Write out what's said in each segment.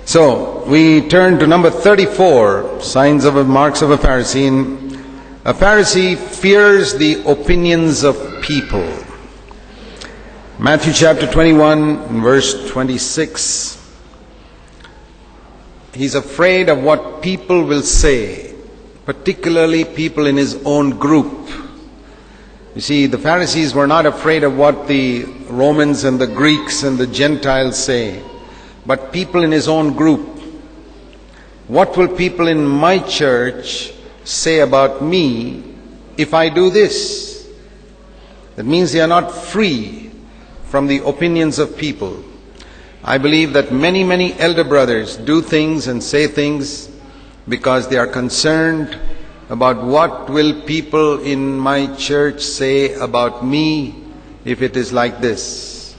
So, we turn to number 34, signs of marks of a Pharisee. A Pharisee fears the opinions of people. Matthew chapter 21, verse 26. He's afraid of what people will say, particularly people in his own group. You see, the Pharisees were not afraid of what the Romans and the Greeks and the Gentiles say, but people in his own group. What will people in my church say about me if I do this? That means they are not free from the opinions of people. I believe that many elder brothers do things and say things because they are concerned about what will people in my church say about me if it is like this.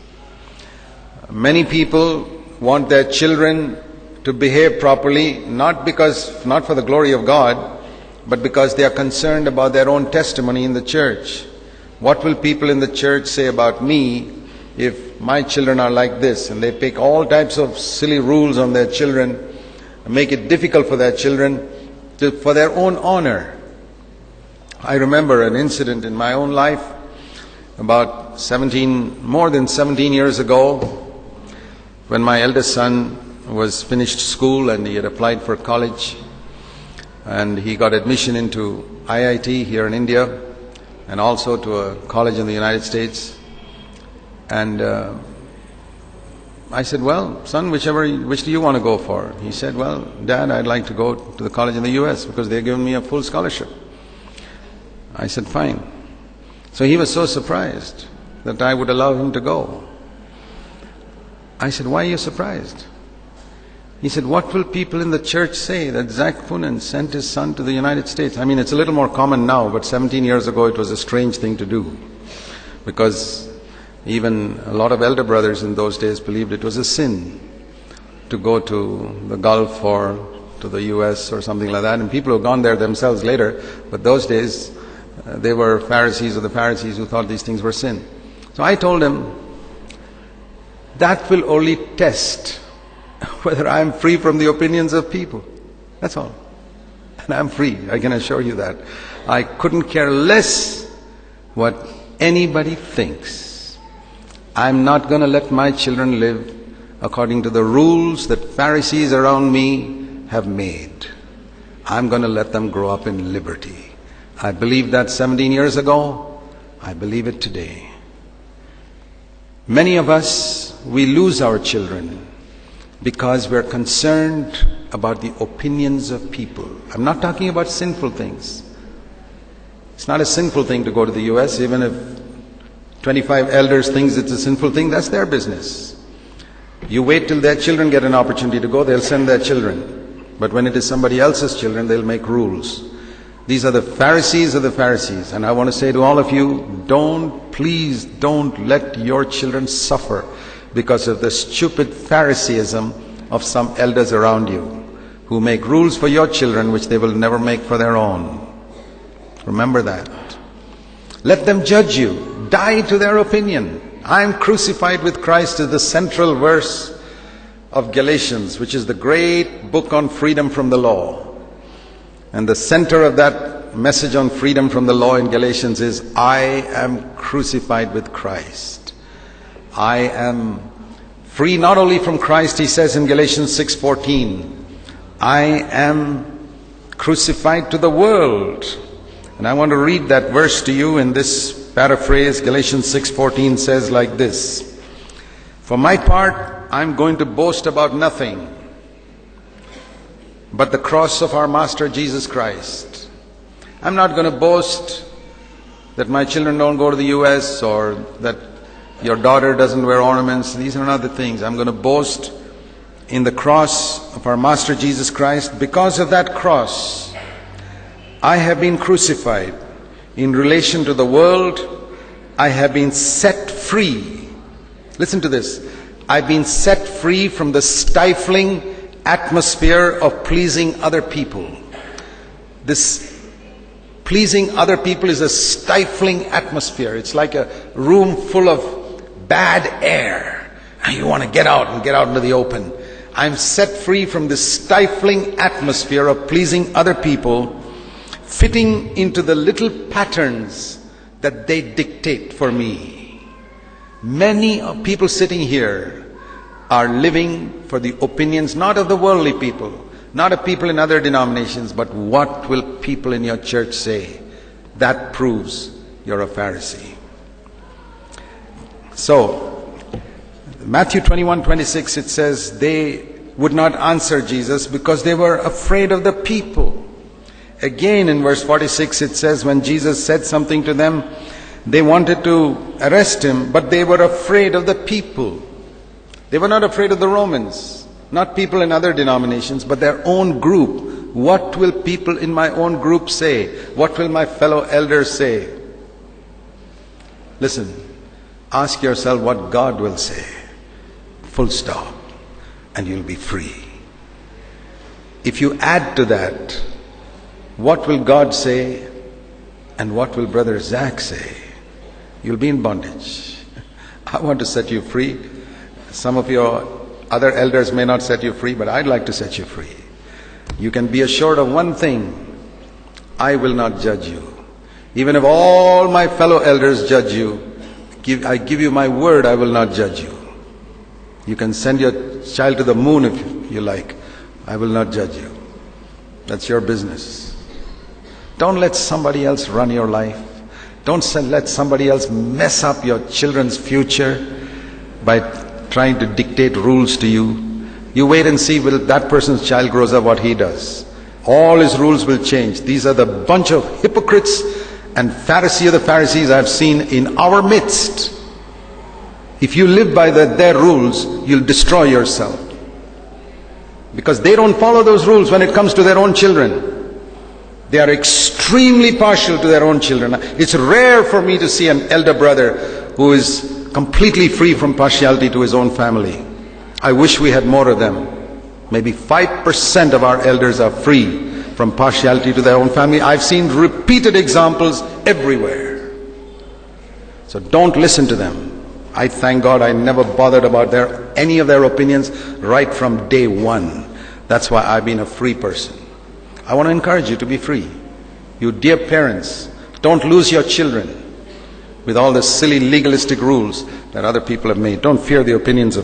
Many people want their children to behave properly, not for the glory of God, but because they are concerned about their own testimony in the church. What will people in the church say about me if my children are like this? And they pick all types of silly rules on their children, and make it difficult for their children for their own honor. I remember an incident in my own life about more than 17 years ago, when my eldest son was finished school and he had applied for college, and he got admission into IIT here in India and also to a college in the United States. And I said, well, son, which do you want to go for? He said, well, Dad, I'd like to go to the college in the US because they're giving me a full scholarship. I said, fine. So he was so surprised that I would allow him to go. I said, why are you surprised? He said, what will people in the church say that Zach Funen sent his son to the United States? I mean, it's a little more common now, but 17 years ago it was a strange thing to do, because even a lot of elder brothers in those days believed it was a sin to go to the Gulf or to the US or something like that. And people who have gone there themselves later, but those days they were Pharisees of the Pharisees who thought these things were sin. So I told him, that will only test whether I am free from the opinions of people. That's all. And I'm free, I can assure you that. I couldn't care less what anybody thinks. I'm not going to let my children live according to the rules that Pharisees around me have made. I'm going to let them grow up in liberty. I believed that 17 years ago. I believe it today. Many of us, we lose our children because we're concerned about the opinions of people. I'm not talking about sinful things. It's not a sinful thing to go to the US, even if 25 elders thinks it's a sinful thing, that's their business. You wait till their children get an opportunity to go, they'll send their children. But when it is somebody else's children, they'll make rules. These are the Pharisees of the Pharisees. And I want to say to all of you, please don't let your children suffer because of the stupid Phariseeism of some elders around you who make rules for your children which they will never make for their own. Remember that. Let them judge you. Die to their opinion. I am crucified with Christ is the central verse of Galatians, which is the great book on freedom from the law. And the center of that message on freedom from the law in Galatians is, I am crucified with Christ. I am free not only from Christ, he says in Galatians 6:14, I am crucified to the world. And I want to read that verse to you in this paraphrase. Galatians 6:14 says like this, for my part, I'm going to boast about nothing but the cross of our Master Jesus Christ. I'm not going to boast that my children don't go to the US or that your daughter doesn't wear ornaments. These are not the things. I'm going to boast in the cross of our Master Jesus Christ. Because of that cross, I have been crucified. In relation to the world, I have been set free. Listen to this. I've been set free from the stifling atmosphere of pleasing other people. This pleasing other people is a stifling atmosphere. It's like a room full of bad air. And you want to get out into the open. I'm set free from this stifling atmosphere of pleasing other people, fitting into the little patterns that they dictate for me. Many of people sitting here are living for the opinions not of the worldly people, not of people in other denominations, but what will people in your church say? That proves you're a Pharisee. So, Matthew 21:26, it says, they would not answer Jesus because they were afraid of the people. Again in verse 46 it says, when Jesus said something to them, they wanted to arrest him, but they were afraid of the people. They were not afraid of the Romans, not people in other denominations, but their own group. What will people in my own group say? What will my fellow elders say? Listen, ask yourself what God will say. Full stop. And you'll be free. If you add to that, what will God say and what will Brother Zach say? You'll be in bondage. I want to set you free. Some of your other elders may not set you free, but I'd like to set you free. You can be assured of one thing. I will not judge you. Even if all my fellow elders judge you, I give you my word, I will not judge you. You can send your child to the moon if you like. I will not judge you. That's your business. Don't let somebody else run your life. Don't let somebody else mess up your children's future by trying to dictate rules to you. You wait and see will that person's child grows up what he does. All his rules will change. These are the bunch of hypocrites and Pharisee of the Pharisees I've seen in our midst. If you live by their rules, you'll destroy yourself. Because they don't follow those rules when it comes to their own children. They are extremely partial to their own children. It's rare for me to see an elder brother who is completely free from partiality to his own family. I wish we had more of them. Maybe 5% of our elders are free from partiality to their own family. I've seen repeated examples everywhere. So don't listen to them. I thank God I never bothered about any of their opinions right from day one. That's why I've been a free person. I want to encourage you to be free. You dear parents, don't lose your children with all the silly legalistic rules that other people have made. Don't fear the opinions of